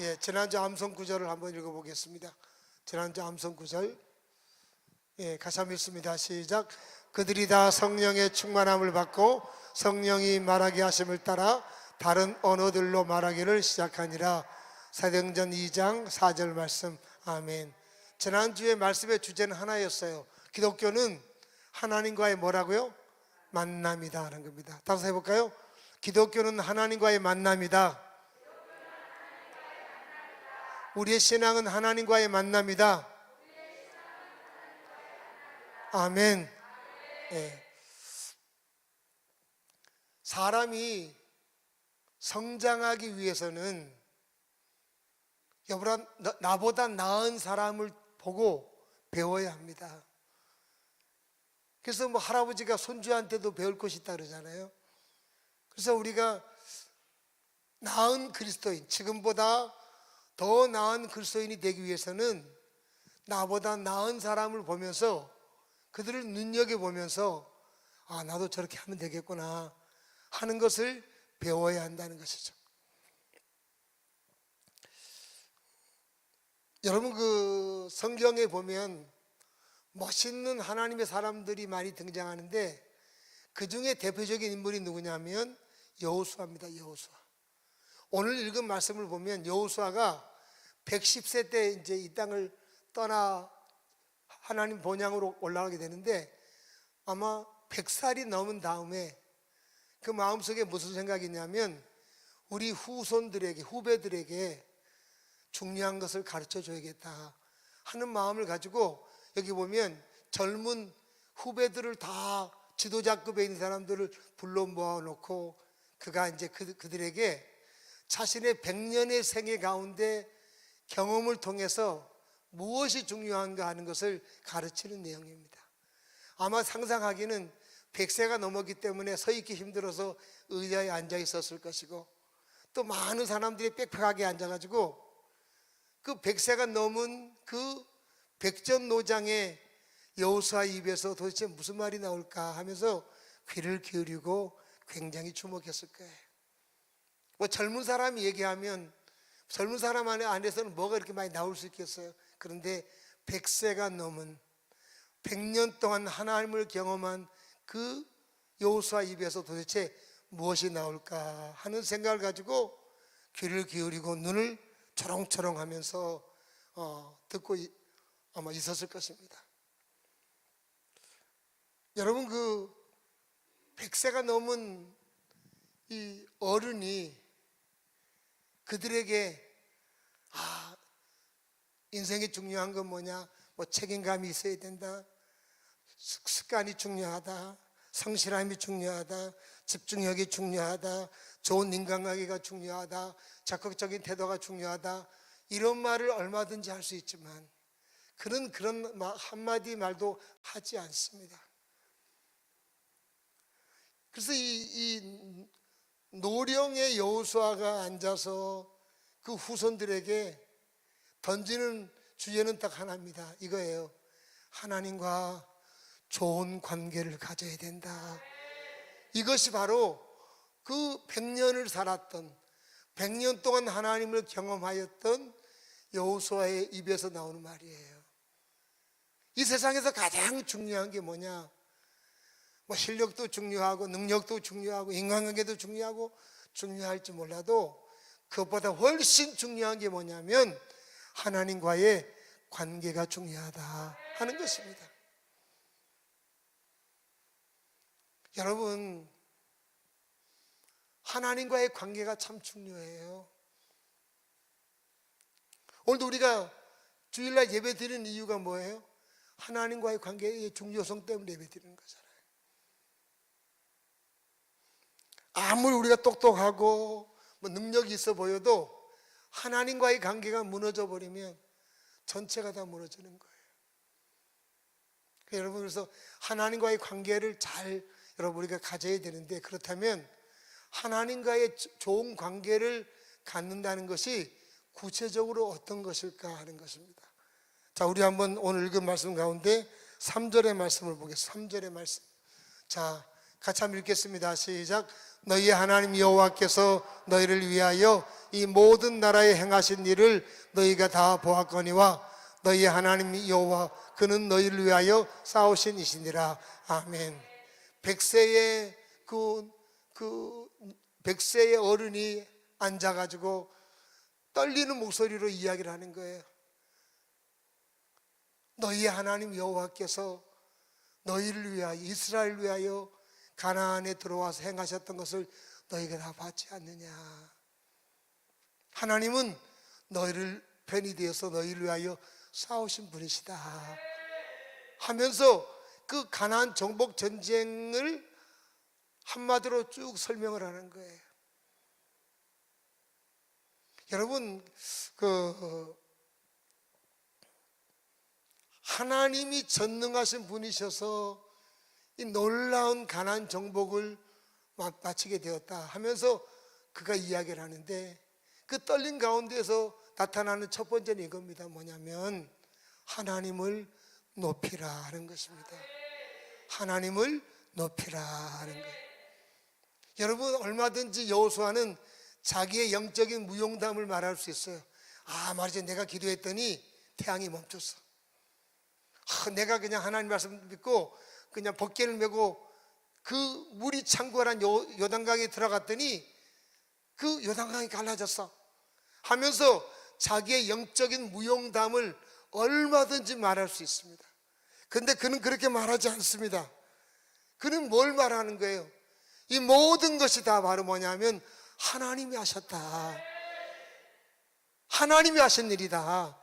예, 지난주 암송 구절을 한번 읽어보겠습니다. 지난주 암송 구절, 예, 같이 한번 읽습니다. 시작. 그들이 다 성령의 충만함을 받고 성령이 말하게 하심을 따라 다른 언어들로 말하기를 시작하니라. 사도행전 2장 4절 말씀. 아멘. 지난주에 말씀의 주제는 하나였어요. 기독교는 하나님과의 뭐라고요? 만남이다 하는 겁니다. 다시 해볼까요? 기독교는 하나님과의 만남이다. 우리의 신앙은 하나님과의 만남이다. 아멘. 네. 사람이 성장하기 위해서는 여보라 나보다 나은 사람을 보고 배워야 합니다. 그래서 뭐 할아버지가 손주한테도 배울 것이 있다 그러잖아요. 그래서 우리가 나은 그리스도인, 지금보다 더 나은 그리스도인이 되기 위해서는 나보다 나은 사람을 보면서 그들을 눈여겨보면서 아, 나도 저렇게 하면 되겠구나 하는 것을 배워야 한다는 것이죠. 여러분, 그 성경에 보면 멋있는 하나님의 사람들이 많이 등장하는데 그 중에 대표적인 인물이 누구냐면 여호수아입니다. 여호수아. 오늘 읽은 말씀을 보면 여호수아가 110세 때 이제 이 땅을 떠나 하나님 본향으로 올라가게 되는데 아마 100살이 넘은 다음에 그 마음속에 무슨 생각이 있냐면 우리 후손들에게, 후배들에게 중요한 것을 가르쳐 줘야겠다 하는 마음을 가지고 여기 보면 젊은 후배들을 다 지도자급에 있는 사람들을 불러 모아놓고 그가 이제 그들에게 자신의 100년의 생애 가운데 경험을 통해서 무엇이 중요한가 하는 것을 가르치는 내용입니다. 아마 상상하기는 100세가 넘었기 때문에 서 있기 힘들어서 의자에 앉아 있었을 것이고 또 많은 사람들이 빽빽하게 앉아가지고 그 100세가 넘은 그 백전노장의 여호수아 입에서 도대체 무슨 말이 나올까 하면서 귀를 기울이고 굉장히 주목했을 거예요. 뭐 젊은 사람이 얘기하면 젊은 사람 안에서는 뭐가 이렇게 많이 나올 수 있겠어요. 그런데 100세가 넘은 100년 동안 하나님을 경험한 그 여호수아 입에서 도대체 무엇이 나올까 하는 생각을 가지고 귀를 기울이고 눈을 초롱초롱 하면서 듣고 아마 있었을 것입니다. 여러분, 그 100세가 넘은 이 어른이 그들에게 인생이 중요한 건 뭐냐? 뭐 책임감이 있어야 된다, 습관이 중요하다, 성실함이 중요하다, 집중력이 중요하다, 좋은 인간관계가 중요하다, 적극적인 태도가 중요하다, 이런 말을 얼마든지 할 수 있지만 그런 한마디 말도 하지 않습니다. 그래서 이 노령의 여호수아가 앉아서 그 후손들에게 던지는 주제는 딱 하나입니다. 이거예요. 하나님과 좋은 관계를 가져야 된다. 이것이 바로 그 100년을 살았던 100년 동안 하나님을 경험하였던 여호수아의 입에서 나오는 말이에요. 이 세상에서 가장 중요한 게 뭐냐? 뭐 실력도 중요하고 능력도 중요하고 인간관계도 중요하고 중요할지 몰라도 그것보다 훨씬 중요한 게 뭐냐면 하나님과의 관계가 중요하다 하는 것입니다. 여러분, 하나님과의 관계가 참 중요해요. 오늘도 우리가 주일날 예배 드리는 이유가 뭐예요? 하나님과의 관계의 중요성 때문에 예배 드리는 거잖아요. 아무리 우리가 똑똑하고 뭐 능력이 있어 보여도 하나님과의 관계가 무너져 버리면 전체가 다 무너지는 거예요. 여러분, 그래서 하나님과의 관계를 잘 여러분 우리가 가져야 되는데, 그렇다면 하나님과의 좋은 관계를 갖는다는 것이 구체적으로 어떤 것일까 하는 것입니다. 자, 우리 한번 오늘 읽은 말씀 가운데 3절의 말씀을 보겠습니다. 3절의 말씀. 자, 같이 한번 읽겠습니다. 시작. 너희 하나님 여호와께서 너희를 위하여 이 모든 나라에 행하신 일을 너희가 다 보았거니와 너희 하나님 여호와 그는 너희를 위하여 싸우신 이시니라. 아멘. 백세의 백세의 어른이 앉아가지고 떨리는 목소리로 이야기를 하는 거예요. 너희 하나님 여호와께서 너희를 위하여, 이스라엘을 위하여 가나안에 들어와서 행하셨던 것을 너희가 다 받지 않느냐. 하나님은 너희를 편이 되어서 너희를 위하여 싸우신 분이시다 하면서 그 가나안 정복 전쟁을 한마디로 쭉 설명을 하는 거예요. 여러분, 하나님이 전능하신 분이셔서 이 놀라운 가나안 정복을 마치게 되었다 하면서 그가 이야기를 하는데, 그 떨림 가운데서 나타나는 첫 번째는 이겁니다. 뭐냐면 하나님을 높이라 하는 것입니다. 하나님을 높이라 하는 거예요. 여러분, 얼마든지 여호수아는 자기의 영적인 무용담을 말할 수 있어요. 말이지, 내가 기도했더니 태양이 멈췄어. 내가 그냥 하나님 말씀 믿고 그냥 벗개를 메고 그 물이 창궐한 요단강에 들어갔더니 그 요단강이 갈라졌어 하면서 자기의 영적인 무용담을 얼마든지 말할 수 있습니다. 근데 그는 그렇게 말하지 않습니다. 그는 뭘 말하는 거예요? 이 모든 것이 다 바로 뭐냐면 하나님이 하셨다, 하나님이 하신 일이다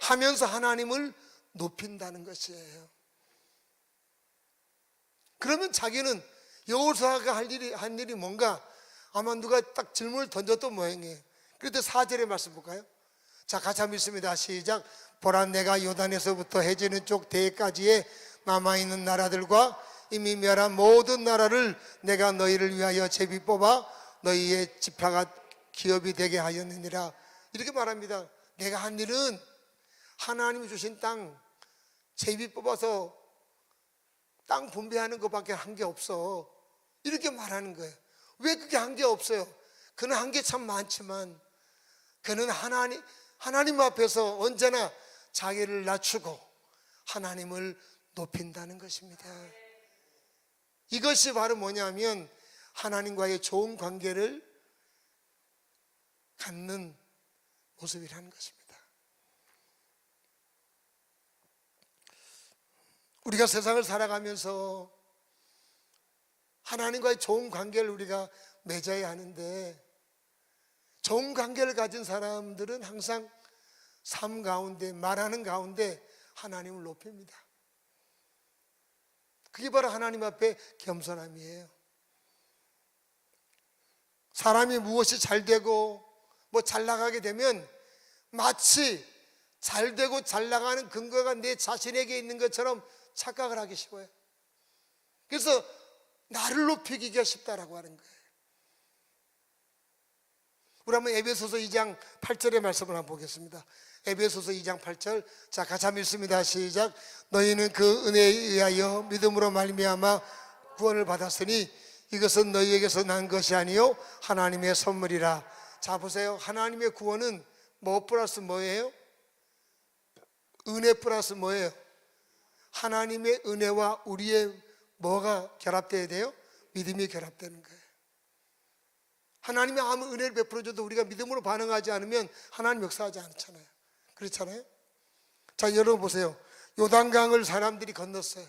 하면서 하나님을 높인다는 것이에요. 그러면 자기는 여호수아가 한 일이 뭔가, 아마 누가 딱 질문을 던졌던 모양이에요. 그런데 4절의 말씀 볼까요? 자, 같이 한번 읽습니다. 시작. 보라, 내가 요단에서부터 해지는 쪽 대까지의 남아있는 나라들과 이미 멸한 모든 나라를 내가 너희를 위하여 제비 뽑아 너희의 지파가 기업이 되게 하였느니라. 이렇게 말합니다. 내가 한 일은 하나님이 주신 땅 제비 뽑아서 땅 분배하는 것밖에 한 게 없어, 이렇게 말하는 거예요. 왜 그게 한 게 없어요? 그는 한 게 참 많지만 그는 하나님 앞에서 언제나 자기를 낮추고 하나님을 높인다는 것입니다. 이것이 바로 뭐냐면 하나님과의 좋은 관계를 갖는 모습이라는 것입니다. 우리가 세상을 살아가면서 하나님과의 좋은 관계를 우리가 맺어야 하는데, 좋은 관계를 가진 사람들은 항상 삶 가운데, 말하는 가운데 하나님을 높입니다. 그게 바로 하나님 앞에 겸손함이에요. 사람이 무엇이 잘 되고 잘 나가게 되면 마치 잘 되고 잘 나가는 근거가 내 자신에게 있는 것처럼 착각을 하기 쉬워요. 그래서 나를 높이기가 쉽다라고 하는 거예요. 우리 한번 에베소서 2장 8절의 말씀을 한번 보겠습니다. 에베소서 2장 8절. 자, 같이 한번 읽습니다. 시작. 너희는 그 은혜에 의하여 믿음으로 말미암아 구원을 받았으니 이것은 너희에게서 난 것이 아니요 하나님의 선물이라. 자, 보세요. 하나님의 구원은 뭐 플러스 뭐예요? 은혜 플러스 뭐예요? 하나님의 은혜와 우리의 뭐가 결합되어야 돼요? 믿음이 결합되는 거예요. 하나님이 아무 은혜를 베풀어줘도 우리가 믿음으로 반응하지 않으면 하나님 역사하지 않잖아요. 그렇잖아요. 자, 여러분 보세요. 요단강을 사람들이 건넜어요.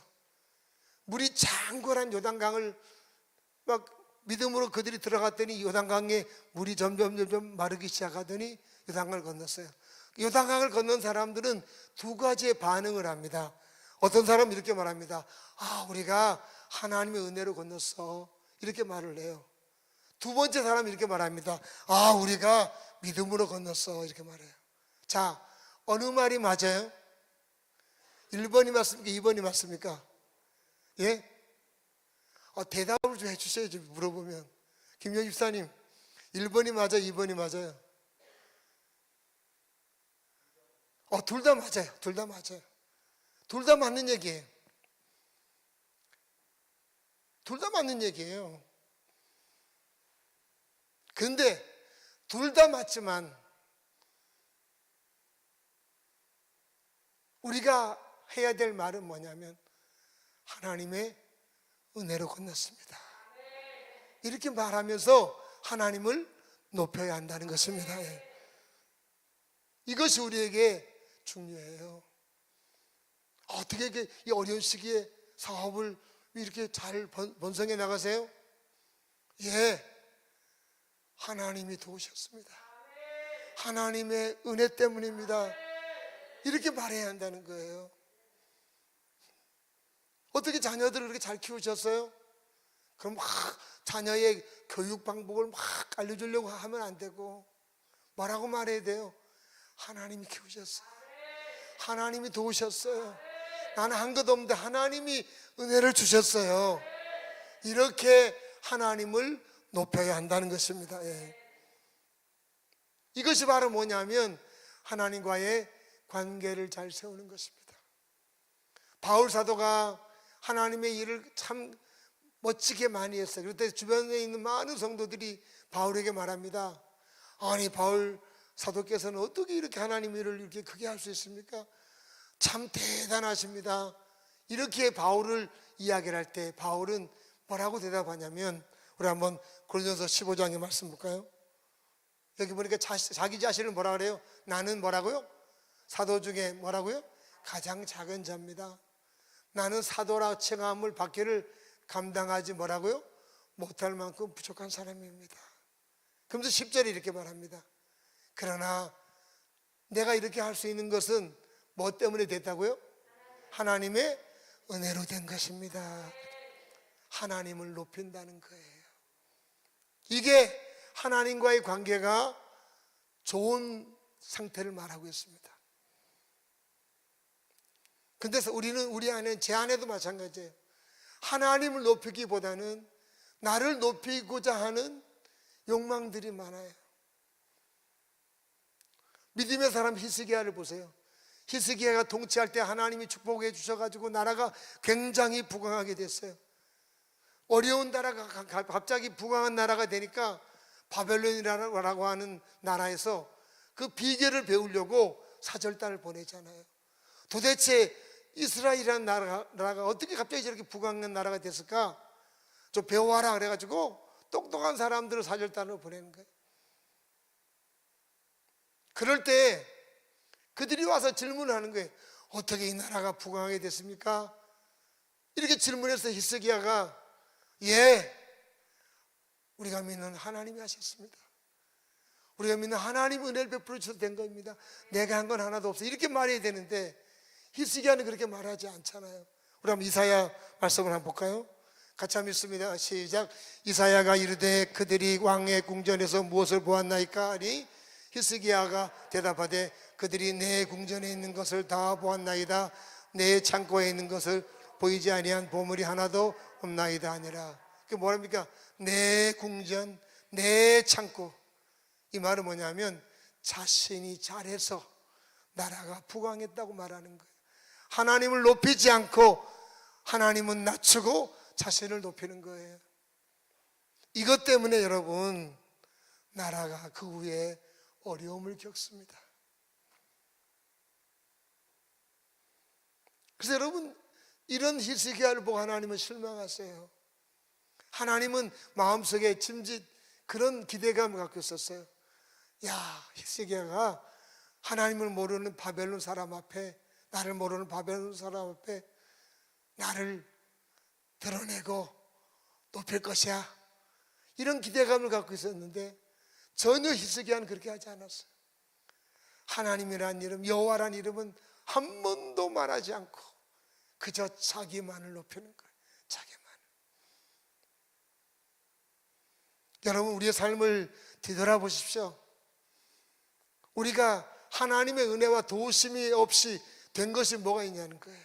물이 창궐한 요단강을 막 믿음으로 그들이 들어갔더니 요단강에 물이 점점 마르기 시작하더니 요단강을 건넜어요. 요단강을 건넌 사람들은 두 가지의 반응을 합니다. 어떤 사람은 이렇게 말합니다. 우리가 하나님의 은혜로 건넜어, 이렇게 말을 해요. 두 번째 사람이 이렇게 말합니다. 우리가 믿음으로 건넜어, 이렇게 말해요. 자, 어느 말이 맞아요? 1번이 맞습니까? 2번이 맞습니까? 예? 대답을 좀 해주셔야지, 물어보면. 김영 집사님, 1번이 맞아요? 2번이 맞아요? 둘 다 맞아요. 둘 다 맞아요. 둘 다 맞는 얘기예요. 둘 다 맞는 얘기예요. 그런데 둘 다 맞지만 우리가 해야 될 말은 뭐냐면 하나님의 은혜로 건넜습니다. 이렇게 말하면서 하나님을 높여야 한다는 것입니다. 이것이 우리에게 중요해요. 어떻게 이 어려운 시기에 사업을 이렇게 잘 번성해 나가세요? 하나님이 도우셨습니다. 하나님의 은혜 때문입니다. 이렇게 말해야 한다는 거예요. 어떻게 자녀들을 그렇게 잘 키우셨어요? 그럼 막 자녀의 교육 방법을 막 알려주려고 하면 안 되고 뭐라고 말해야 돼요? 하나님이 키우셨어요. 하나님이 도우셨어요. 나는 한 것 없는데 하나님이 은혜를 주셨어요. 이렇게 하나님을 높여야 한다는 것입니다. 이것이 바로 뭐냐면 하나님과의 관계를 잘 세우는 것입니다. 바울 사도가 하나님의 일을 참 멋지게 많이 했어요. 그때 주변에 있는 많은 성도들이 바울에게 말합니다. 아니, 바울 사도께서는 어떻게 이렇게 하나님 일을 이렇게 크게 할 수 있습니까? 참 대단하십니다. 이렇게 바울을 이야기를 할 때 바울은 뭐라고 대답하냐면, 우리 한번 고린도서 15장의 말씀 볼까요? 여기 보니까 자기 자신을 뭐라 그래요? 나는 뭐라고요? 사도 중에 뭐라고요? 가장 작은 자입니다. 나는 사도라 칭함을 받기를 감당하지 뭐라고요? 못할 만큼 부족한 사람입니다. 그러면서 10절에 이렇게 말합니다. 그러나 내가 이렇게 할 수 있는 것은 뭐 때문에 됐다고요? 하나님의 은혜로 된 것입니다. 하나님을 높인다는 거예요. 이게 하나님과의 관계가 좋은 상태를 말하고 있습니다. 근데 우리 안에, 제 안에도 마찬가지예요. 하나님을 높이기보다는 나를 높이고자 하는 욕망들이 많아요. 믿음의 사람 히스기야를 보세요. 히스기야가 통치할 때 하나님이 축복해 주셔가지고 나라가 굉장히 부강하게 됐어요. 어려운 나라가 갑자기 부강한 나라가 되니까 바벨론이라고 하는 나라에서 그 비결을 배우려고 사절단을 보내잖아요. 도대체 이스라엘이라는 나라가 어떻게 갑자기 저렇게 부강한 나라가 됐을까? 좀 배워와라 그래가지고 똑똑한 사람들을 사절단으로 보내는 거예요. 그럴 때 그들이 와서 질문하는 거예요. 어떻게 이 나라가 부강하게 됐습니까? 이렇게 질문해서 히스기야가 우리가 믿는 하나님이 하셨습니다. 우리가 믿는 하나님 은혜를 베풀어 주셔서 된 겁니다. 내가 한 건 하나도 없어. 이렇게 말해야 되는데 히스기야는 그렇게 말하지 않잖아요. 우리 한번 이사야 말씀을 한번 볼까요? 같이 한번 읽습니다. 시작. 이사야가 이르되 그들이 왕의 궁전에서 무엇을 보았나이까 하니 히스기야가 대답하되 그들이 내 궁전에 있는 것을 다 보았나이다. 내 창고에 있는 것을 보이지 아니한 보물이 하나도 없나이다 하니라. 그게 뭐랍니까? 내 궁전, 내 창고. 이 말은 뭐냐면 자신이 잘해서 나라가 부강했다고 말하는 거예요. 하나님을 높이지 않고 하나님은 낮추고 자신을 높이는 거예요. 이것 때문에 여러분, 나라가 그 후에 어려움을 겪습니다. 그래서 여러분, 이런 히스기야를 보고 하나님은 실망하세요. 하나님은 마음속에 짐짓 그런 기대감을 갖고 있었어요. 히스기야가 하나님을 모르는 바벨론 사람 앞에, 나를 모르는 바벨론 사람 앞에 나를 드러내고 높일 것이야, 이런 기대감을 갖고 있었는데 전혀 히스기야는 그렇게 하지 않았어요. 하나님이란 이름, 여호와란 이름은 한 번도 말하지 않고 그저 자기만을 높이는 거예요. 자기만. 여러분, 우리의 삶을 뒤돌아보십시오. 우리가 하나님의 은혜와 도우심이 없이 된 것이 뭐가 있냐는 거예요.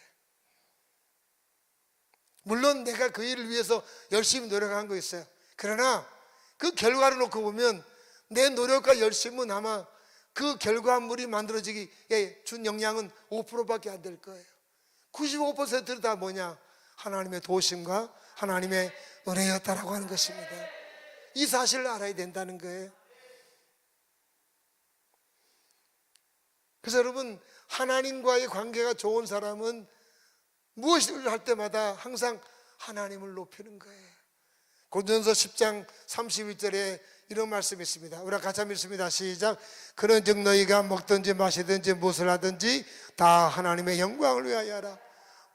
물론 내가 그 일을 위해서 열심히 노력한 거 있어요. 그러나 그 결과를 놓고 보면 내 노력과 열심은 아마 그 결과물이 만들어지기에 준 영향은 5%밖에 안 될 거예요. 95%는 다 뭐냐? 하나님의 도우심과 하나님의 은혜였다라고 하는 것입니다. 이 사실을 알아야 된다는 거예요. 그래서 여러분, 하나님과의 관계가 좋은 사람은 무엇을 할 때마다 항상 하나님을 높이는 거예요. 고린도전서 10장 31절에 이런 말씀이 있습니다. 우리가 같이 한번 읽습니다. 시작. 그런즉 너희가 먹든지 마시든지 무엇을 하든지 다 하나님의 영광을 위하여 하라.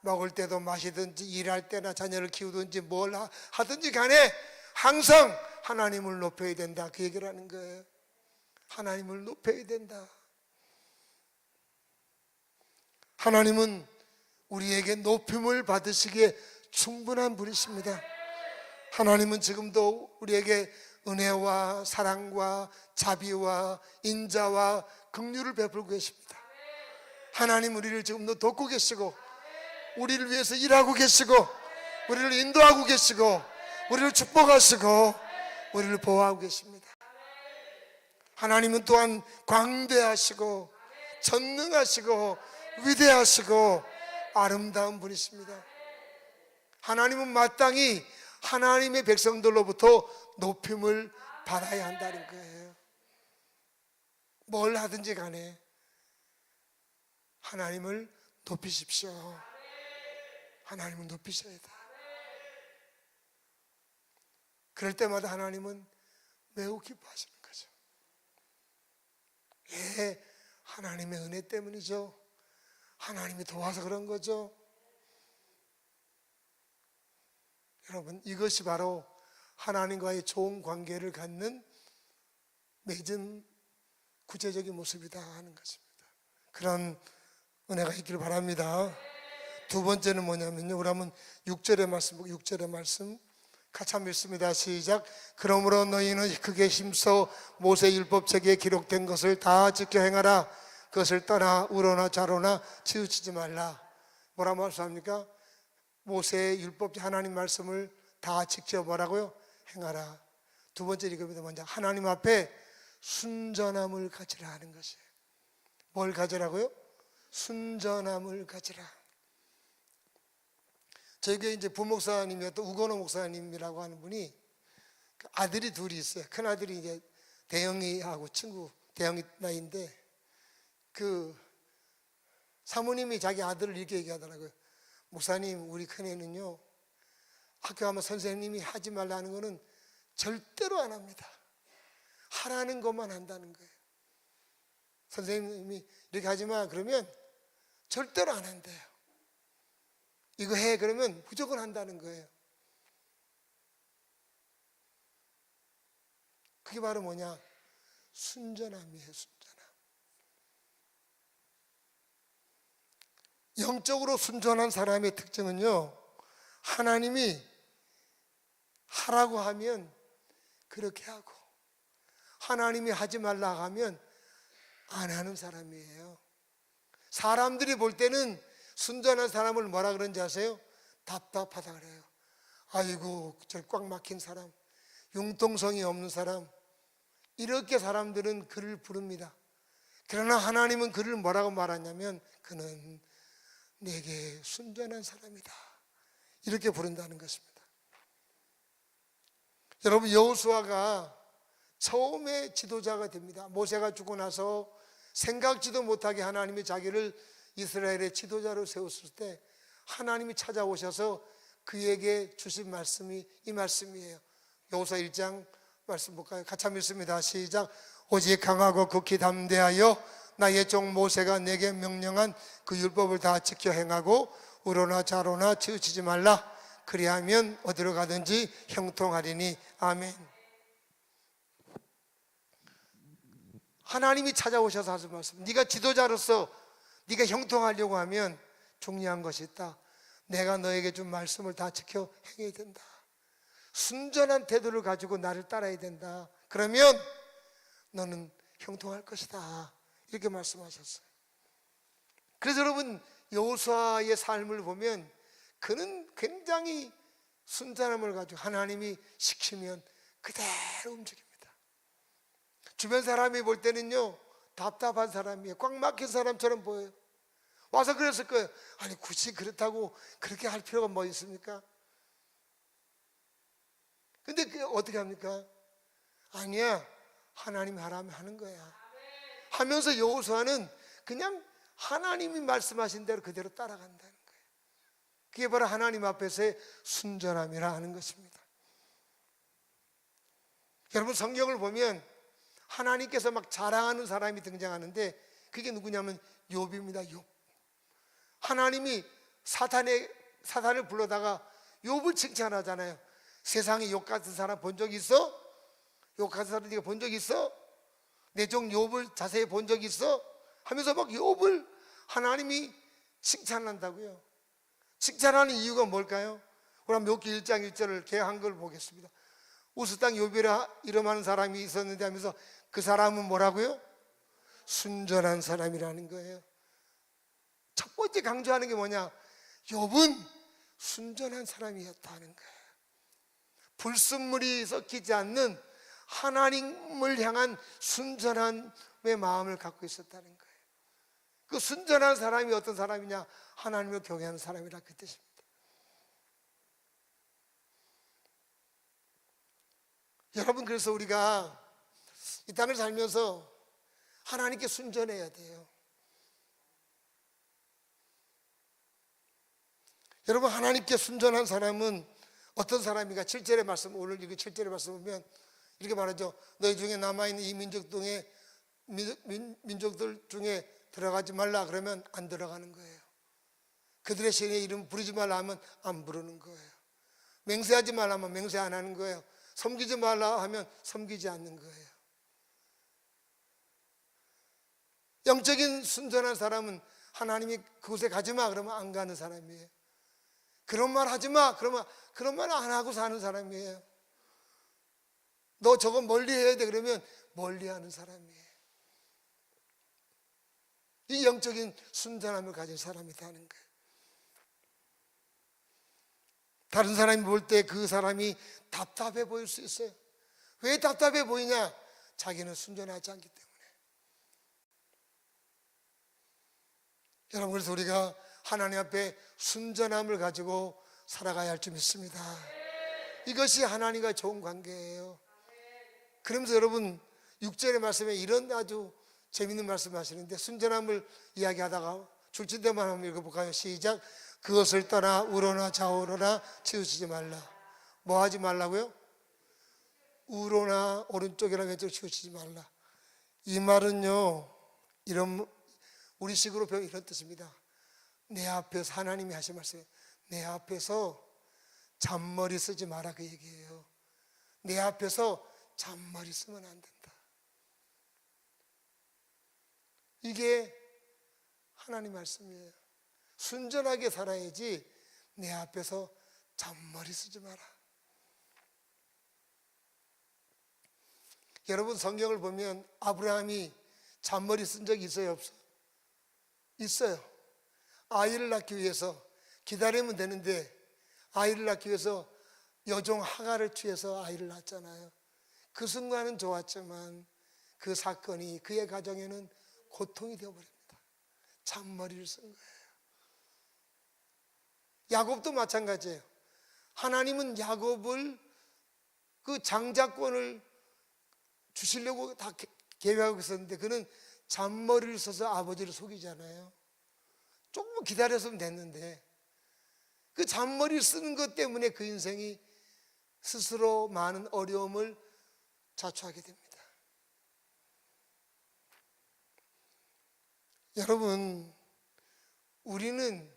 먹을 때도 마시든지 일할 때나 자녀를 키우든지 뭘 하든지 간에 항상 하나님을 높여야 된다, 그 얘기를 하는 거예요. 하나님을 높여야 된다. 하나님은 우리에게 높임을 받으시기에 충분한 분이십니다. 하나님은 지금도 우리에게 은혜와 사랑과 자비와 인자와 긍휼을 베풀고 계십니다. 하나님 우리를 지금도 돕고 계시고, 우리를 위해서 일하고 계시고, 우리를 인도하고 계시고, 우리를 축복하시고, 우리를 보호하고 계십니다. 하나님은 또한 광대하시고 전능하시고 위대하시고 아름다운 분이십니다. 하나님은 마땅히 하나님의 백성들로부터 높임을 받아야 한다는 거예요. 뭘 하든지 간에 하나님을 높이십시오. 하나님을 높이셔야 돼. 그럴 때마다 하나님은 매우 기뻐하시는 거죠. 예, 하나님의 은혜 때문이죠. 하나님이 도와서 그런 거죠. 여러분, 이것이 바로 하나님과의 좋은 관계를 갖는 맺은 구체적인 모습이다 하는 것입니다. 그런 은혜가 있기를 바랍니다. 두 번째는 뭐냐면요, 우리 한번 6절의 말씀, 6절의 말씀 같이 한번 읽습니다. 시작. 그러므로 너희는 크게 힘써 모세 율법책에 기록된 것을 다 지켜 행하라. 그것을 떠나 우로나 좌로나 치우치지 말라. 뭐라 말씀합니까? 모세의 율법, 하나님 말씀을 다 지켜 뭐라고요? 행하라. 두 번째 이겁니다. 먼저 하나님 앞에 순전함을 가지라 하는 것이에요. 뭘 가지라고요? 순전함을 가지라. 저희 교회 이제 부목사님이었던 우건호 목사님이라고 하는 분이 아들이 둘이 있어요. 큰 아들이 이제 대영이하고 친구, 대영이 나이인데 그 사모님이 자기 아들을 이렇게 얘기하더라고요. 목사님, 우리 큰애는요 학교 가면 선생님이 하지 말라는 거는 절대로 안 합니다. 하라는 것만 한다는 거예요. 선생님이 이렇게 하지 마 그러면 절대로 안 한대요. 이거 해 그러면 무조건 한다는 거예요. 그게 바로 뭐냐? 순전함이에요. 순전함. 영적으로 순전한 사람의 특징은요, 하나님이 하라고 하면 그렇게 하고 하나님이 하지 말라 하면 안 하는 사람이에요. 사람들이 볼 때는 순전한 사람을 뭐라 그런지 아세요? 답답하다 그래요. 아이고 저 꽉 막힌 사람, 융통성이 없는 사람, 이렇게 사람들은 그를 부릅니다. 그러나 하나님은 그를 뭐라고 말하냐면 그는 내게 순전한 사람이다, 이렇게 부른다는 것입니다. 여러분, 여호수아가 처음에 지도자가 됩니다. 모세가 죽고 나서 생각지도 못하게 하나님이 자기를 이스라엘의 지도자로 세웠을 때 하나님이 찾아오셔서 그에게 주신 말씀이 이 말씀이에요. 여호수아 1장 말씀 볼까요? 같이 한번 읽습니다. 시작. 오직 강하고 극히 담대하여 나의 종 모세가 내게 명령한 그 율법을 다 지켜 행하고 우로나 좌로나 치우치지 말라. 그리하면 어디로 가든지 형통하리니. 아멘. 하나님이 찾아오셔서 하신 말씀, 네가 지도자로서 네가 형통하려고 하면 중요한 것이 있다. 내가 너에게 준 말씀을 다 지켜 행해야 된다. 순전한 태도를 가지고 나를 따라야 된다. 그러면 너는 형통할 것이다, 이렇게 말씀하셨어요. 그래서 여러분, 여호수아의 삶을 보면 그는 굉장히 순전함을 가지고 하나님이 시키면 그대로 움직입니다. 주변 사람이 볼 때는요 답답한 사람이에요. 꽉 막힌 사람처럼 보여요. 와서 그랬을 거예요. 아니 굳이 그렇다고 그렇게 할 필요가 뭐 있습니까? 근데 그게 어떻게 합니까? 아니야, 하나님이 하라면 하는 거야 하면서 여호수아는 그냥 하나님이 말씀하신 대로 그대로 따라간다는 거예요. 그게 바로 하나님 앞에서의 순전함이라 하는 것입니다. 여러분, 성경을 보면 하나님께서 막 자랑하는 사람이 등장하는데 그게 누구냐면 욥입니다. 욥. 하나님이 사탄을 불러다가 욥을 칭찬하잖아요. 세상에 욥 같은 사람 본 적 있어? 욥 같은 사람 네가 본 적 있어? 내 종 욥을 자세히 본 적 있어? 하면서 막 욥을 하나님이 칭찬한다고요. 칭찬하는 이유가 뭘까요? 우리 한번 욥기 1장 1절을 개한 걸 보겠습니다. 우스땅 욥이라 이름하는 사람이 있었는데 하면서 그 사람은 뭐라고요? 순전한 사람이라는 거예요. 첫 번째 강조하는 게 뭐냐? 욥은 순전한 사람이었다는 거예요. 불순물이 섞이지 않는 하나님을 향한 순전함의 마음을 갖고 있었다는 거예요. 그 순전한 사람이 어떤 사람이냐? 하나님을 경외하는 사람이라 그 뜻입니다. 여러분, 그래서 우리가 이 땅을 살면서 하나님께 순전해야 돼요. 여러분, 하나님께 순전한 사람은 어떤 사람인가? 7절의 말씀, 오늘 이거 7절의 말씀 보면 이렇게 말하죠. 너희 중에 남아있는 이 민족들 중에 들어가지 말라 그러면 안 들어가는 거예요. 그들의 신의 이름 부르지 말라 하면 안 부르는 거예요. 맹세하지 말라 하면 맹세 안 하는 거예요. 섬기지 말라 하면 섬기지 않는 거예요. 영적인 순전한 사람은 하나님이 그곳에 가지 마 그러면 안 가는 사람이에요. 그런 말 하지 마 그러면 그런 말 안 하고 사는 사람이에요. 너 저거 멀리 해야 돼 그러면 멀리 하는 사람이에요. 이 영적인 순전함을 가진 사람이라는 거예요. 다른 사람이 볼 때 그 사람이 답답해 보일 수 있어요. 왜 답답해 보이냐? 자기는 순전하지 않기 때문에. 여러분, 그래서 우리가 하나님 앞에 순전함을 가지고 살아가야 할 줄 믿습니다. 이것이 하나님과 좋은 관계예요. 그러면서 여러분 6절의 말씀에 이런 아주 재밌는 말씀 하시는데, 순전함을 이야기하다가 줄진대만 한번 읽어볼까요? 시작. 그것을 떠나 우로나 좌우로나 치우치지 말라. 뭐 하지 말라고요? 우로나 오른쪽이나 왼쪽 치우치지 말라. 이 말은요, 이런 우리식으로 배우면 이런 뜻입니다. 내 앞에서, 하나님이 하신 말씀이에요. 내 앞에서 잔머리 쓰지 마라 그 얘기예요. 내 앞에서 잔머리 쓰면 안 된다. 이게 하나님 말씀이에요. 순전하게 살아야지 내 앞에서 잔머리 쓰지 마라. 여러분, 성경을 보면 아브라함이 잔머리 쓴 적이 있어요, 없어요? 있어요. 아이를 낳기 위해서 기다리면 되는데 아이를 낳기 위해서 여종 하갈을 취해서 아이를 낳았잖아요. 그 순간은 좋았지만 그 사건이 그의 가정에는 고통이 되어버립니다. 잔머리를 쓴 거예요. 야곱도 마찬가지예요. 하나님은 야곱을 그 장자권을 주시려고 다 계획하고 있었는데 그는 잔머리를 써서 아버지를 속이잖아요. 조금 기다렸으면 됐는데 그 잔머리를 쓰는 것 때문에 그 인생이 스스로 많은 어려움을 자초하게 됩니다. 여러분, 우리는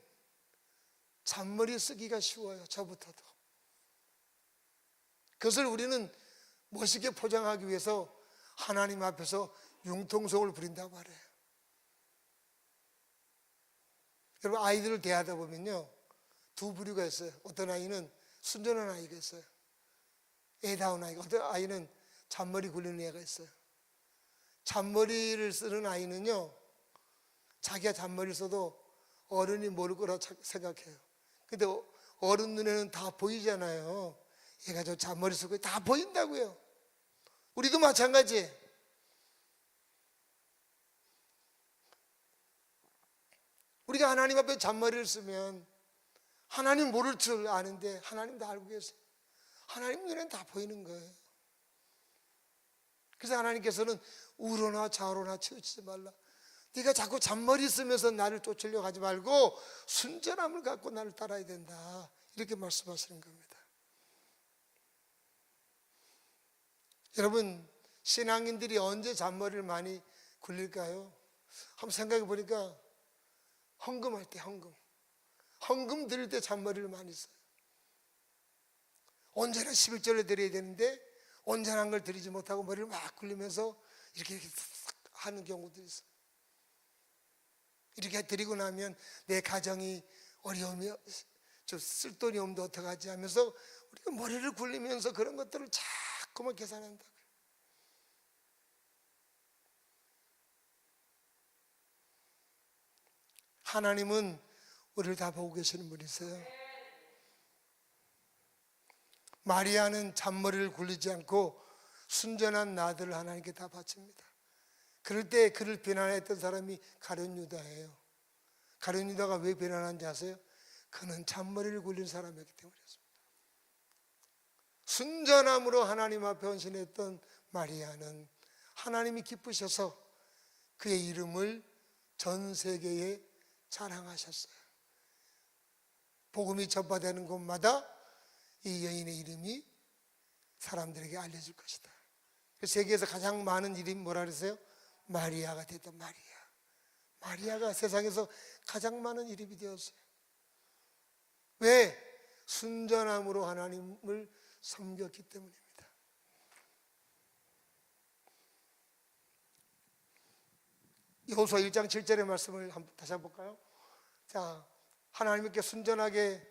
잔머리 쓰기가 쉬워요. 저부터도. 그것을 우리는 멋있게 포장하기 위해서 하나님 앞에서 융통성을 부린다고 말해요. 여러분, 아이들을 대하다 보면요, 두 부류가 있어요. 어떤 아이는 순전한 아이가 있어요. 애다운 아이가. 어떤 아이는 잔머리 굴리는 애가 있어요. 잔머리를 쓰는 아이는요, 자기가 잔머리를 써도 어른이 모를 거라 생각해요. 근데 어른 눈에는 다 보이잖아요. 얘가 저 잔머리 쓰고 다 보인다고요. 우리도 마찬가지예요. 우리가 하나님 앞에 잔머리를 쓰면 하나님 모를 줄 아는데 하나님도 알고 계세요. 하나님 눈에는 다 보이는 거예요. 그래서 하나님께서는 우로나 좌로나 치우치지 말라. 네가 자꾸 잔머리 쓰면서 나를 쫓으려고 하지 말고 순전함을 갖고 나를 따라야 된다, 이렇게 말씀하시는 겁니다. 여러분, 신앙인들이 언제 잔머리를 많이 굴릴까요? 한번 생각해 보니까 헌금할 때, 헌금 드릴 때 잔머리를 많이 써요. 언제나 11절을 드려야 되는데 온전한 걸 드리지 못하고 머리를 막 굴리면서 이렇게 하는 경우도 있어요. 이렇게 드리고 나면 내 가정이 어려움이, 좀 쓸 돈이 없는데 어떡하지 하면서 우리가 머리를 굴리면서 그런 것들을 자꾸만 계산한다. 하나님은 우리를 다 보고 계시는 분이세요. 마리아는 잔머리를 굴리지 않고 순전한 나들을 하나님께 다 바칩니다. 그럴 때 그를 비난했던 사람이 가룟 유다예요. 가룟 유다가 왜 비난한지 아세요? 그는 잔머리를 굴린 사람이었기 때문이었습니다. 순전함으로 하나님 앞에 헌신했던 마리아는 하나님이 기쁘셔서 그의 이름을 전 세계에 자랑하셨어요. 복음이 전파되는 곳마다 이 여인의 이름이 사람들에게 알려질 것이다. 세계에서 가장 많은 이름이 뭐라 그랬어요? 마리아가 됐던 마리아가 세상에서 가장 많은 이름이 되었어요. 왜? 순전함으로 하나님을 섬겼기 때문입니다. 여호수아 1장 7절의 말씀을 다시 한번 볼까요? 자, 하나님께 순전하게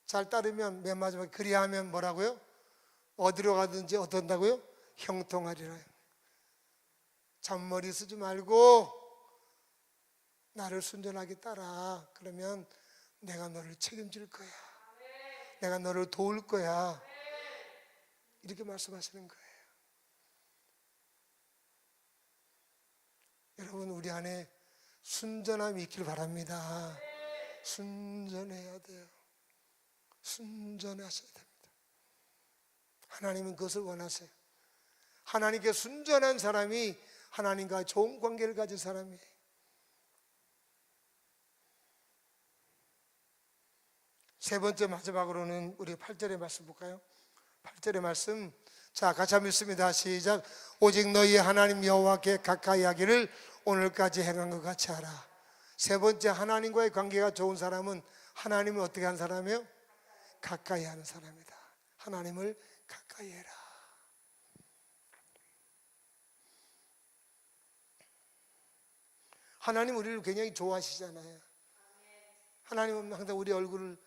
잘 따르면 맨 마지막에 그리하면 뭐라고요? 어디로 가든지 어떤다고요? 형통하리라. 잔머리 쓰지 말고 나를 순전하게 따라. 그러면 내가 너를 책임질 거야. 내가 너를 도울 거야. 이렇게 말씀하시는 거예요. 여러분, 우리 안에 순전함이 있길 바랍니다. 순전해야 돼요. 순전하셔야 됩니다. 하나님은 그것을 원하세요. 하나님께 순전한 사람이 하나님과 좋은 관계를 가진 사람이에요. 세 번째 마지막으로는 우리 8절의 말씀 볼까요? 8절의 말씀, 자, 같이 한번 읽습니다. 시작. 오직 너희 하나님 여호와께 가까이 하기를 오늘까지 행한 것 같이 하라. 세 번째, 하나님과의 관계가 좋은 사람은 하나님을 어떻게 하는 사람이에요? 가까이 하는 사람이다. 하나님을 가까이 해라. 하나님 우리를 굉장히 좋아하시잖아요. 하나님은 항상 우리 얼굴을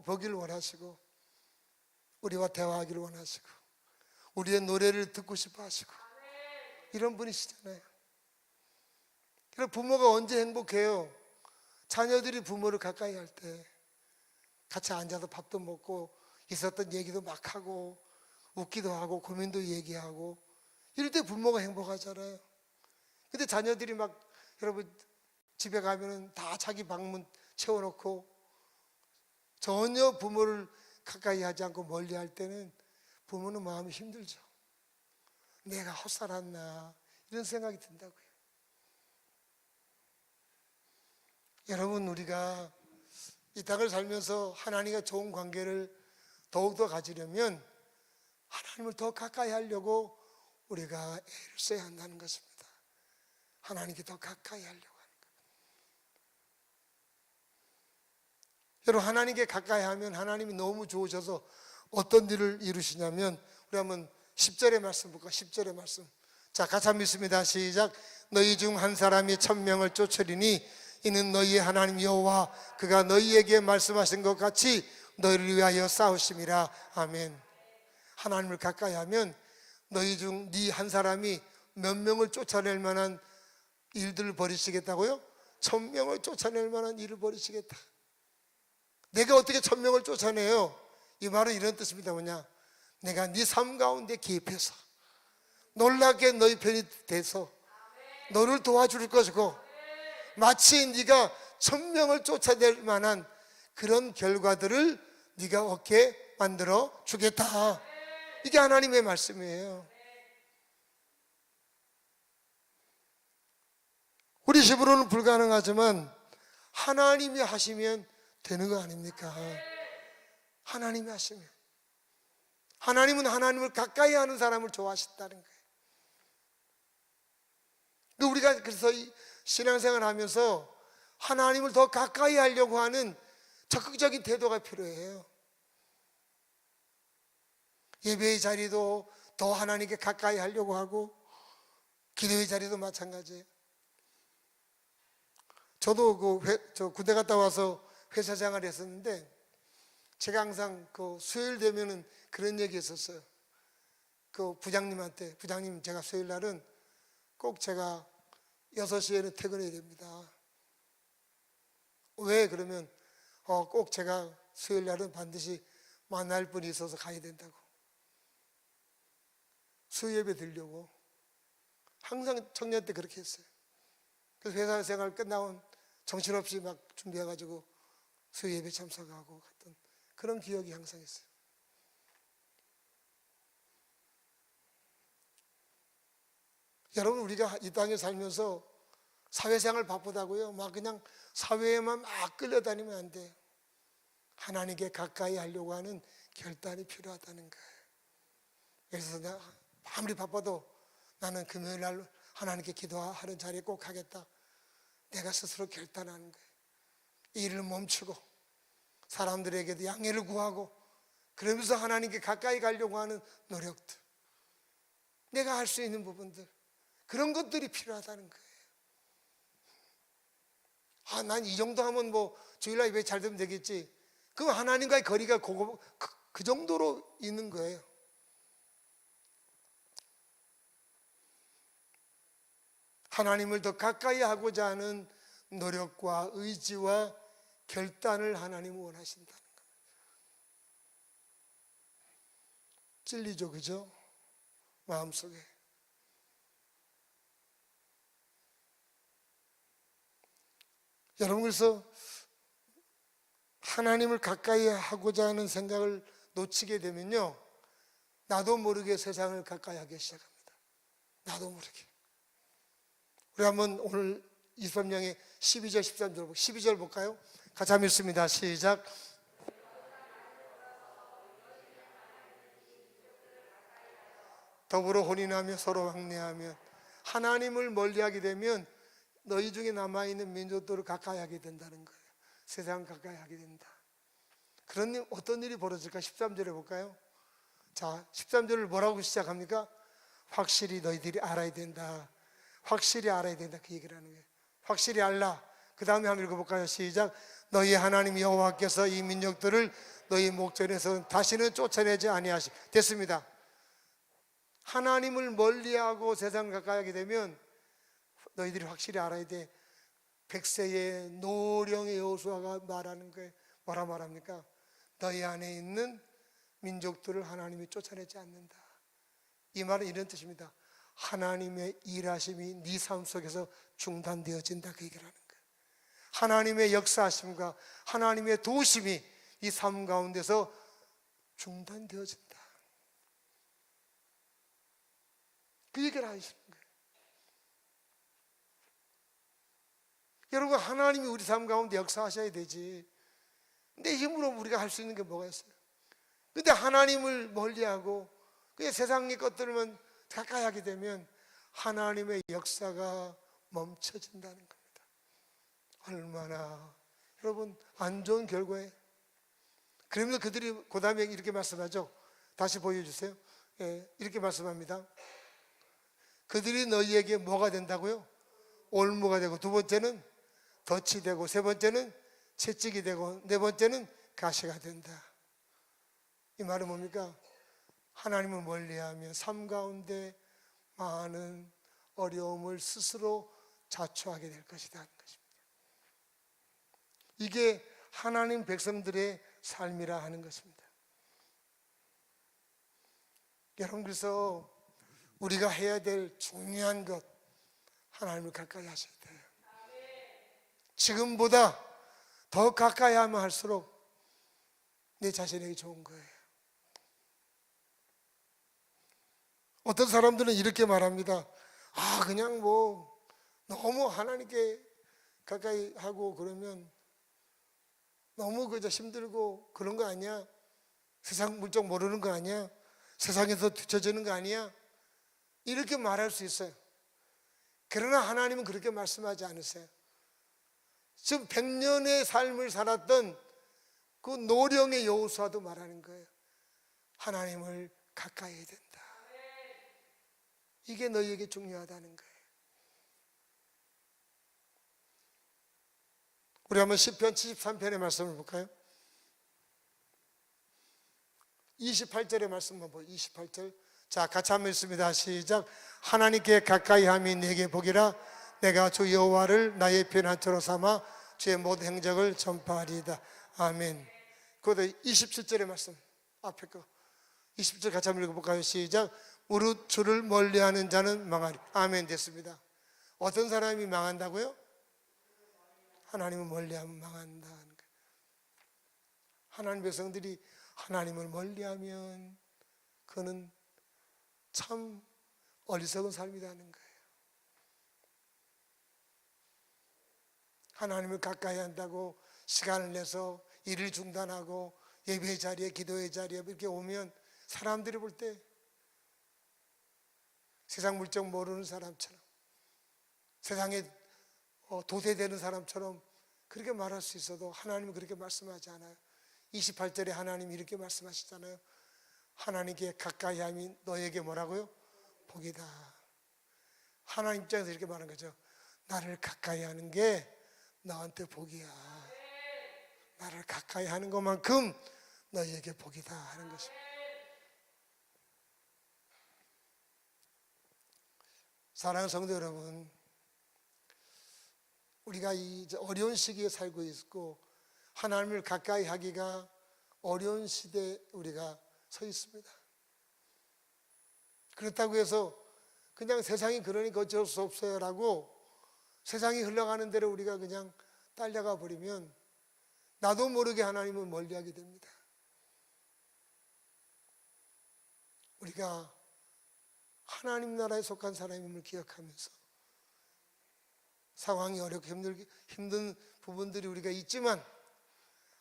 보기를 원하시고, 우리와 대화하기를 원하시고, 우리의 노래를 듣고 싶어 하시고, 이런 분이시잖아요. 그럼 부모가 언제 행복해요? 자녀들이 부모를 가까이 할 때, 같이 앉아서 밥도 먹고 있었던 얘기도 막 하고 웃기도 하고 고민도 얘기하고, 이럴 때 부모가 행복하잖아요. 근데 자녀들이 막, 여러분 집에 가면은 다 자기 방문 채워놓고 전혀 부모를 가까이 하지 않고 멀리 할 때는 부모는 마음이 힘들죠. 내가 헛살았나, 이런 생각이 든다고요. 여러분, 우리가 이 땅을 살면서 하나님과 좋은 관계를 더욱더 가지려면 하나님을 더 가까이 하려고 우리가 애를 써야 한다는 것입니다. 하나님께 더 가까이 하려고 하는 거예요. 여러분, 하나님께 가까이 하면 하나님이 너무 좋으셔서 어떤 일을 이루시냐면, 우리 한번 10절의 말씀 볼까? 10절의 말씀. 자, 같이 한번 읽습니다. 시작. 너희 중 한 사람이 1000명을 쫓으리니 이는 너희의 하나님 여호와 그가 너희에게 말씀하신 것 같이 너희를 위하여 싸우심이라. 아멘. 하나님을 가까이 하면 너희 중 네 한 사람이 몇 명을 쫓아낼 만한 일들을 벌이시겠다고요? 1000명을 쫓아낼 만한 일을 벌이시겠다. 내가 어떻게 1000명을 쫓아내요? 이 말은 이런 뜻입니다. 뭐냐? 내가 네 삶 가운데 개입해서 놀랍게 너희 편이 돼서 너를 도와줄 것이고, 마치 네가 1000명을 쫓아낼 만한 그런 결과들을 네가 얻게 만들어 주겠다. 이게 하나님의 말씀이에요. 우리 힘으로는 불가능하지만 하나님이 하시면 되는 거 아닙니까? 하나님이 하시면. 하나님은 하나님을 가까이 하는 사람을 좋아하신다는 거예요. 우리가 그래서 신앙생활 하면서 하나님을 더 가까이 하려고 하는 적극적인 태도가 필요해요. 예배의 자리도 더 하나님께 가까이 하려고 하고, 기도의 자리도 마찬가지예요. 저도 저 군대 갔다 와서 회사 생활을 했었는데, 제가 항상 수요일 되면은 그런 얘기 했었어요. 부장님한테, 부장님, 제가 수요일 날은 꼭 제가 6시에는 퇴근해야 됩니다. 왜? 그러면 꼭 제가 수요일 날은 반드시 만날 분이 있어서 가야 된다고. 수요 예배 드리려고 항상 청년 때 그렇게 했어요. 그래서 회사 생활 끝나온 정신없이 막 준비해가지고 수요 예배 참석하고 갔던 그런 기억이 항상 있어요. 여러분, 우리가 이 땅에 살면서 사회생활 바쁘다고요 막 그냥 사회에만 막 끌려다니면 안 돼요. 하나님께 가까이 하려고 하는 결단이 필요하다는 거예요. 그래서 내가 아무리 바빠도 나는 금요일 날 하나님께 기도하는 자리에 꼭 하겠다. 내가 스스로 결단하는 거예요. 일을 멈추고 사람들에게도 양해를 구하고, 그러면서 하나님께 가까이 가려고 하는 노력들, 내가 할 수 있는 부분들, 그런 것들이 필요하다는 거예요. 난 이 정도 하면 뭐 주일날 예배 잘 되면 되겠지. 그럼 하나님과의 거리가 그 정도로 있는 거예요. 하나님을 더 가까이 하고자 하는 노력과 의지와 결단을 하나님은 원하신다는 거예요. 찔리죠, 그죠? 마음속에. 여러분, 그래서 하나님을 가까이 하고자 하는 생각을 놓치게 되면요, 나도 모르게 세상을 가까이 하기 시작합니다. 나도 모르게. 우리 한번 오늘 23장의 12절 13절 볼까요? 12절 볼까요? 같이 한번 읽습니다. 시작. 더불어 혼인하며 서로 왕래하며. 하나님을 멀리하게 되면 너희 중에 남아있는 민족들을 가까이 하게 된다는 거예요. 세상 가까이 하게 된다. 그런 어떤 일이 벌어질까? 13절에 볼까요? 자, 13절을 뭐라고 시작합니까? 확실히 너희들이 알아야 된다. 확실히 알아야 된다, 그 얘기를 하는 거예요. 확실히 알라. 그 다음에 한번 읽어볼까요? 시작. 너희 하나님 여호와께서 이 민족들을 너희 목전에서 다시는 쫓아내지 아니하시. 됐습니다. 하나님을 멀리하고 세상을 가까이 하게 되면 너희들이 확실히 알아야 돼. 100세의 노령의 여호수아가 말하는 거예요. 뭐라 말합니까? 너희 안에 있는 민족들을 하나님이 쫓아내지 않는다. 이 말은 이런 뜻입니다. 하나님의 일하심이 네 삶 속에서 중단되어진다, 그 얘기를 하는 거예요. 하나님의 역사하심과 하나님의 도우심이 이 삶 가운데서 중단되어진다, 그 얘기를 하시는 거예요. 여러분, 하나님이 우리 삶 가운데 역사하셔야 되지. 내 힘으로 우리가 할 수 있는 게 뭐가 있어요? 근데 하나님을 멀리하고 그냥 세상의 것들만 가까이 하게 되면 하나님의 역사가 멈춰진다는 겁니다. 얼마나 여러분 안 좋은 결과에. 그러면서 그들이 그 다음에 이렇게 말씀하죠. 다시 보여주세요. 이렇게 말씀합니다. 그들이 너희에게 뭐가 된다고요? 올무가 되고, 두 번째는 덫이 되고, 세 번째는 채찍이 되고, 네 번째는 가시가 된다. 이 말은 뭡니까? 하나님을 멀리하면 삶 가운데 많은 어려움을 스스로 자초하게 될 것이다 하는 것입니다. 이게 하나님 백성들의 삶이라 하는 것입니다. 여러분, 그래서 우리가 해야 될 중요한 것, 하나님을 가까이 하셔야 돼요. 지금보다 더 가까이 하면 할수록 내 자신에게 좋은 거예요. 어떤 사람들은 이렇게 말합니다. 그냥 뭐 너무 하나님께 가까이 하고 그러면 너무 그저 힘들고 그런 거 아니야? 세상 물정 모르는 거 아니야? 세상에서 뒤처지는 거 아니야? 이렇게 말할 수 있어요. 그러나 하나님은 그렇게 말씀하지 않으세요. 지금 100년의 삶을 살았던 그 노령의 여호수아도 말하는 거예요. 하나님을 가까이 해야 된다. 이게 너희에게 중요하다는 거예요. 우리 한번 시편 73편의 말씀을 볼까요? 28절의 말씀만 보요. 28절. 자, 같이 한번 읽습니다. 시작. 하나님께 가까이 함이 내게 복이라. 내가 주 여호와를 나의 피난처로 삼아 주의 모든 행적을 전파하리이다. 아멘. 그것도 27절의 말씀 앞에 거 20절 같이 한번 읽어볼까요? 시작. 무릇 주를 멀리하는 자는 망하리. 아멘. 됐습니다. 어떤 사람이 망한다고요? 하나님을 멀리하면 망한다는 거예요. 하나님 백성들이 하나님을 멀리하면 그는 참 어리석은 삶이라는 거예요. 하나님을 가까이 한다고 시간을 내서 일을 중단하고 예배 자리에, 기도의 자리에 이렇게 오면 사람들이 볼 때 세상 물정 모르는 사람처럼, 세상에 도태되는 사람처럼 그렇게 말할 수 있어도 하나님은 그렇게 말씀하지 않아요. 28절에 하나님이 이렇게 말씀하시잖아요. 하나님께 가까이 함이 너에게 뭐라고요? 복이다. 하나님 입장에서 이렇게 말하는 거죠. 나를 가까이 하는 게 너한테 복이야. 나를 가까이 하는 것만큼 너에게 복이다 하는 것입니다. 사랑하는 성도 여러분, 우리가 이 어려운 시기에 살고 있고 하나님을 가까이 하기가 어려운 시대에 우리가 서 있습니다. 그렇다고 해서 그냥 세상이 그러니까 어쩔 수 없어요 라고 세상이 흘러가는 대로 우리가 그냥 딸려가 버리면 나도 모르게 하나님을 멀리하게 됩니다. 우리가 하나님 나라에 속한 사람임을 기억하면서 상황이 어렵고 힘든 부분들이 우리가 있지만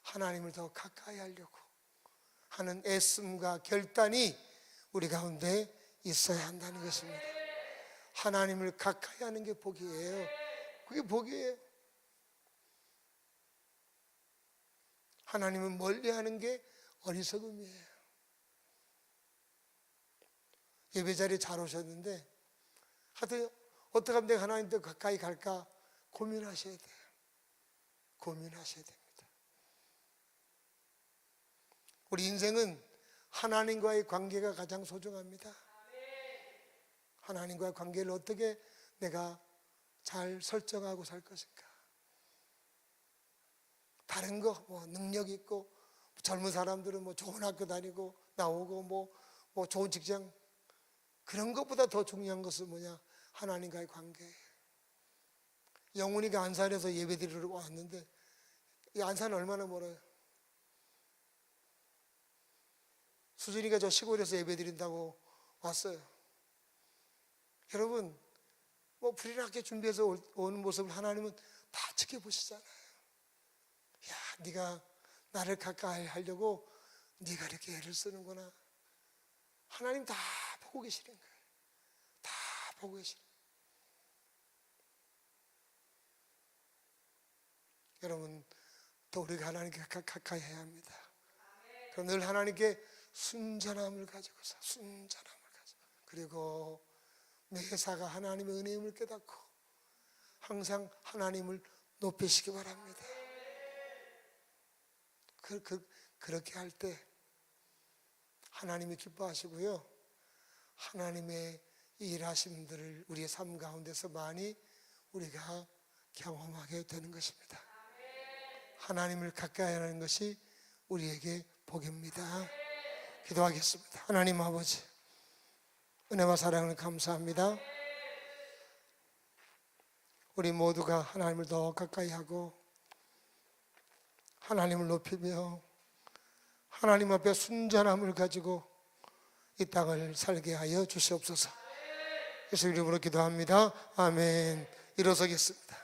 하나님을 더 가까이 하려고 하는 애씀과 결단이 우리 가운데 있어야 한다는 것입니다. 하나님을 가까이 하는 게 복이에요. 그게 복이에요. 하나님을 멀리하는 게 어리석음이에요. 예배 자리에 잘 오셨는데 하여튼 어떻게 하면 내가 하나님께 가까이 갈까 고민하셔야 돼요. 고민하셔야 됩니다. 우리 인생은 하나님과의 관계가 가장 소중합니다. 하나님과의 관계를 어떻게 내가 잘 설정하고 살 것인가. 다른 거 뭐 능력 있고 젊은 사람들은 뭐 좋은 학교 다니고 나오고 뭐 좋은 직장, 그런 것보다 더 중요한 것은 뭐냐? 하나님과의 관계예요. 영훈이가 안산에서 예배드리러 왔는데 이 안산은 얼마나 멀어요? 수진이가 저 시골에서 예배드린다고 왔어요. 여러분, 뭐 불일하게 준비해서 오는 모습을 하나님은 다 지켜보시잖아요. 야, 네가 나를 가까이 하려고 네가 이렇게 애를 쓰는구나. 하나님 다 보고 계시는 거예요. 다 보고 계시는 거예요. 여러분, 또 우리가 하나님께 가까이 해야 합니다. 그럼 늘 하나님께 순전함을 가지고서, 순전함을 가지고, 그리고 매사가 하나님의 은혜임을 깨닫고 항상 하나님을 높이시기 바랍니다. 그렇게 할 때 하나님이 기뻐하시고요, 하나님의 일하심들을 우리의 삶 가운데서 많이 우리가 경험하게 되는 것입니다. 하나님을 가까이 하는 것이 우리에게 복입니다. 기도하겠습니다. 하나님 아버지, 은혜와 사랑을 감사합니다. 우리 모두가 하나님을 더 가까이 하고 하나님을 높이며 하나님 앞에 순전함을 가지고 이 땅을 살게 하여 주시옵소서. 예수 이름으로 기도합니다. 아멘. 일어서겠습니다.